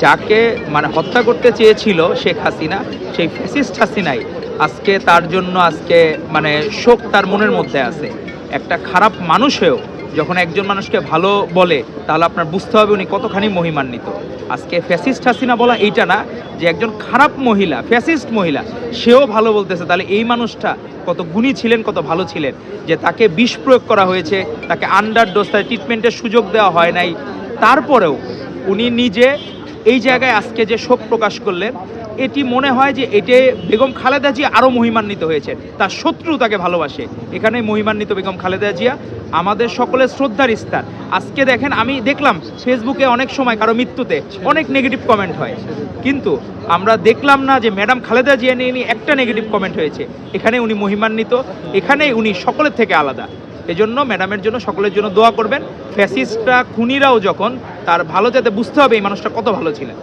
যাকে মানে হত্যা করতে চেয়েছিল শেখ হাসিনা, সেই ফ্যাসিস্ট হাসিনাই আজকে তার জন্য আজকে মানে শোক তার মনের মধ্যে আছে। একটা খারাপ মানুষ হয়েও যখন একজন মানুষকে ভালো বলে, তাহলে আপনার বুঝতে হবে উনি কতখানি মহিমান্বিত। আজকে ফ্যাসিস্ট হাসিনা বলা এইটা না যে একজন খারাপ মহিলা, ফ্যাসিস্ট মহিলা, সেও ভালো বলতেছে, তাহলে এই মানুষটা কত গুণী ছিলেন, কত ভালো ছিলেন, যে তাকে বিষ প্রয়োগ করা হয়েছে, তাকে আন্ডার ডোজ, তার ট্রিটমেন্টের সুযোগ দেওয়া হয় নাই, তারপরেও উনি নিজে এই জায়গায় আজকে যে শোক প্রকাশ করলেন, এটি মনে হয় যে এটি বেগম খালেদা জিয়া আরও মহিমান্বিত হয়েছে, তার শত্রু তাকে ভালোবাসে, এখানে মহিমান্বিত বেগম খালেদা জিয়া আমাদের সকলের শ্রদ্ধার স্থান। আজকে দেখেন, আমি দেখলাম ফেসবুকে অনেক সময় কারো মৃত্যুতে অনেক নেগেটিভ কমেন্ট হয়, কিন্তু আমরা দেখলাম না যে ম্যাডাম খালেদা জিয়া নিয়ে একটা নেগেটিভ কমেন্ট হয়েছে। এখানে উনি মহিমান্বিত, এখানে উনি সকলের থেকে আলাদা। এজন্য ম্যাডামের জন্য, সকলের জন্য দোয়া করবেন। ফ্যাসিস্টরা, খুনিরাও যখন তার ভালো যাতে বুঝতে হবে এই মানুষটা কত ভালো ছিলেন।